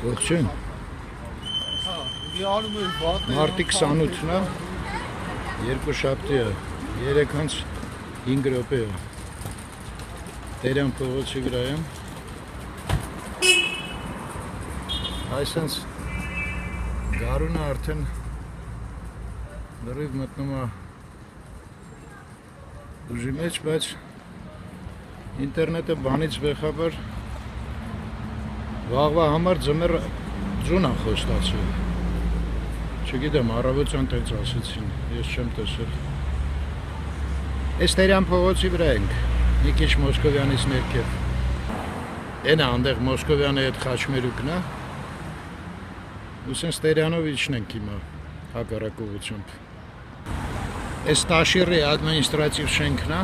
Ողջույն։ Մարտի 28-ն է, երկուշաբթի է, 3:05 րոպե է։ Տերյան փողոցի վրա եմ։ Այսինքն գարունը արդեն լրիվ մտնում է ուժի մեջ, բայց ինտերնետը բանից բեխաբար վաղվա համար ձմեռ ձուն է խոստացել։ Չգիտեմ, առավոտյան տենց ասեցին, ես չեմ տեսել։ Այս Տերյան փողոցի վրա ենք, մի քիչ Մոսկովյանից ներքև։ Էն է այնտեղ Մոսկովյանի հետ խաչմերուկն է։ Ու սենց Տերյանով իջնենք հիմա հակառակ ուղղությամբ։ Այս Տաշիրի ադմինիստրատիվ շենքն է։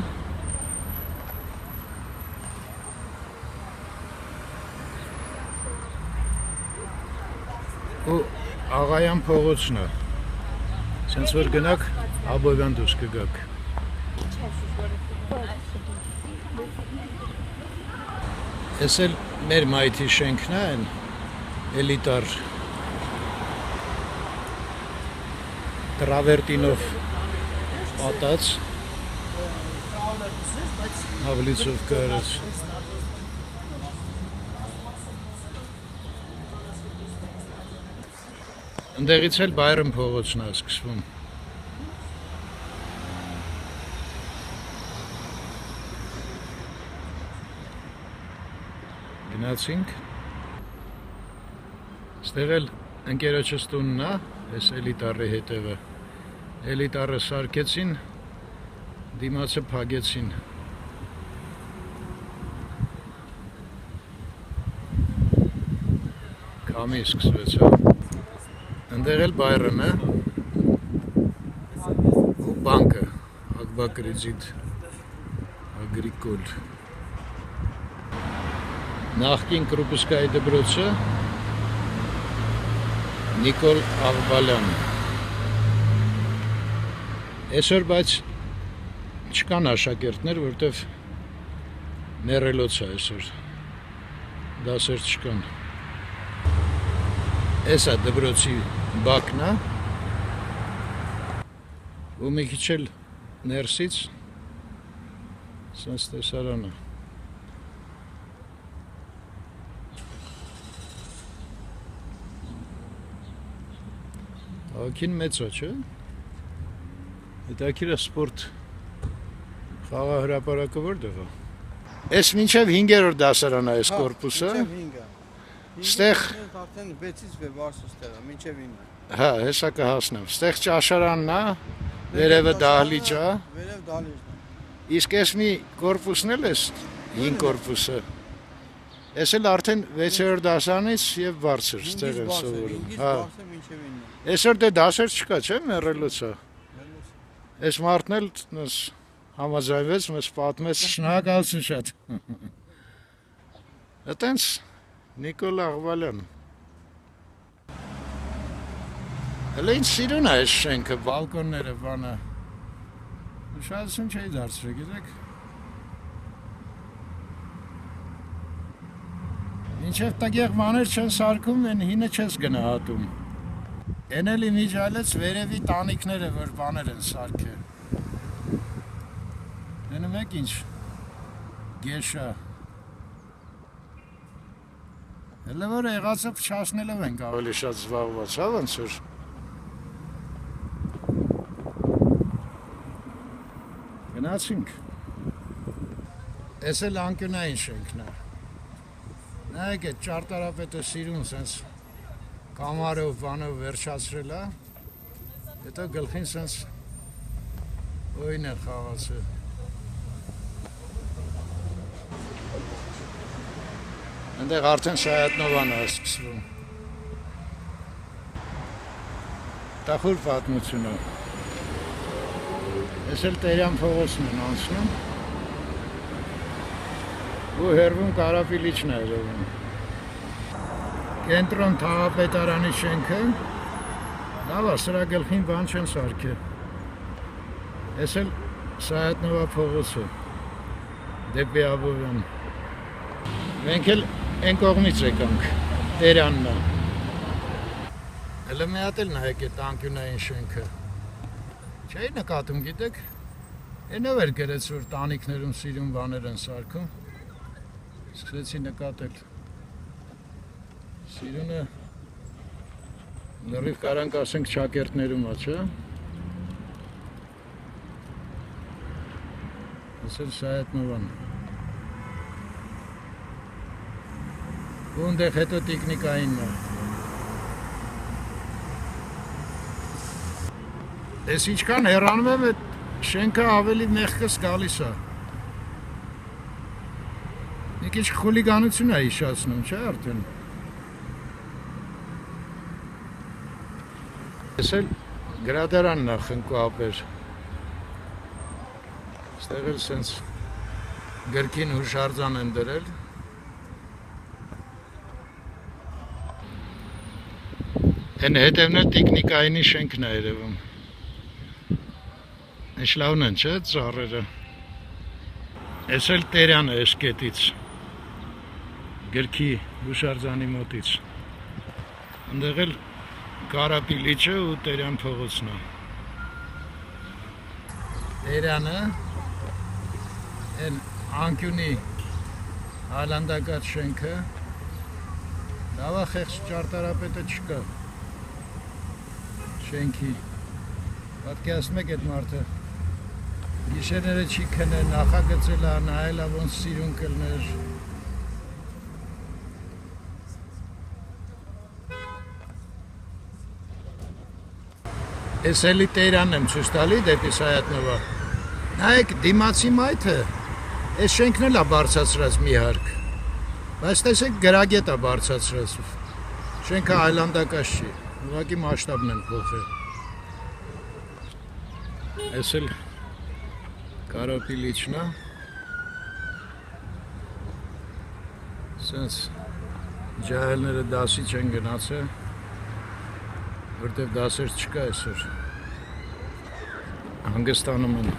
Ու Աղայան փողոցն է։ Սենց որ գնաք, Աբովյան դուրս կգաք։ Էս էլ մեր մայթի շենքն է, այն էլիտար տրավերտինով պատած ավլիցով կարած։ Ընդեղից էլ Բայրամ փողոցն է սկսվում։ Գնացինք։ Ստեղ էլ ընկերոջս տունն է, այս էլիտարի հետևը։ Էլիտարը սարքեցին, դիմացը փագեցին։ Քամի սկսվեց։ Ընդեղ էլ Բայրամ է ու բանկը, Ակբակրեդիտ Ագրիկոլ։ Նախկին Կրուպսկայի դպրոցը Նիկոլ Աղբալյան։ Այսօր բայց չկան աշակերտներ, որտեվ մեռելոց է այսօր, դասեր չկան։ Էս է դպրոցի բակն է, ու մի քիչ էլ ներսից սենց տեսարանը։ Ակին մեծ է, չէ՞։ Հետաքրքիր է սպորտ խաղահրապարակը որտեղ է։ Էս մինչև 5-րդ դասարան է այս կորպուսը։ Ստեղ արդեն 6-ից վեր ստեղ է, մինչև 9։ Հա, հեսա կհասնեմ։ Ստեղ ճաշարանն է, վերևը դահլիճ է։ Վերև դահլիճն է։ Իսկ այս մի կորպուսն էլ է 5 կորպուսը։ Էս էլ արդեն 6-րդ դասարանից եւ բարձր ստեղ են սովորում։ Հա։ Այսօր դե դասեր չկա, չէ՞, մեռելոց է։ Այս մարդն էլ համաձայնվեց, մեզ պատմեց, շնորհակալություն շատ։ Այտենց Նիկոլ Աղբալյան։ Հələ ինչ սիրուն է այս շենքը, բալկոնները, բանը։ Ուշադրություն չէի դարձրել, գիտեք։ Մինչև տգեղ բաներ չեն սարքում, են հինը չես գնահատում։ Են էլ իմիջայլեց վերևի տանիքները, որ բաներ են սարքել։ Դնում եք ինչ, գեշա։ Հələ որ եղածը փչացնելով ենք ավելի շատ զբաղված, հա ոնց որ։ Գնացինք։ Էս էլ անկյունային շենքն է։ Նայեք այդ ճարտարապետը սիրուն սենց կամարով բանով վերջացրել է, հետո գլխին սենց օյն է խաղացել։ Այնտեղ արդեն Շայատնովան է սկսվում։ Տախուր պատմություն է։ Ես էլ Տերյան փողոցն են անցնում։ Ու հերվում Կարապիլիչն է երևում։ Կենտրոն թաղապետարանի շենքը։ Լավ է, սրա գլխին բան չեն սարքել։ Ես էլ Շայատնովա փողոցը։ Դեպի Աբովյան։ Մենք էլ այն կողմից եկանք, Տերյանն է։ Հələ մի հատ էլ նայեք այդ անկյունային շենքը։ Չէի նկատում, գիտեք։ Այնով էր գրեց, որ տանիքներում սիրուն բաներ են սարքում։ Սկսեցի նկատել։ Սիրունը լրիվ կարանք ասենք ճակերտներում է, չէ՞։ Ասել Սայաթնովան։ Ու ընդեղ հետո տիկնիկայինն է։ Ես ինչքան հեռանում եմ, այդ շենքը ավելի մեղքս գալիս է։ Մի քիչ խուլիգանություն է հիշացնում, չէ՞ արդեն։ Ես էլ գրադարանն է խնկու ապեր։ Ստեղ էլ սենց գրքին հուշարձան են դրել։ Են հետևն էլ տիկնիկայինի շենքն է երևում։ Ինչ լավն են, չէ՞ ծառերը։ Ես էլ Տերյանը ես կետից։ Գրքի հուշարձանի մոտից։ Ընդեղ էլ Կարապիլիչը ու Տերյան փողոցն է։ Տերյանը են անկյունի հալանդակած շենքը։ Լավա խեղճ ճարտարապետը չկա։ Շենքի։ Պատկերացնում եք այդ մարդը։ Գիշերները չի քնել, նախագծել է, նայել է ոնց սիրուն կլներ։ Ես էլի Տերյանն եմ ցույց տալի դեպի Սայաթնովա։ Նայեք դիմացի մայթը, այս շենքն էլ է բարձրացրած մի հարկ։ Բայց տեսեք գրագետ է բարձրացրած։ Շենքը այլանդակաշ չի, ուղղակի մասշտաբն են փոխել։ Ես էլ Կարապիլիչն է։ Սենց ջահելները դասի չեն գնացել, որտև դասեր չկա այսօր։ Հանգստանում են։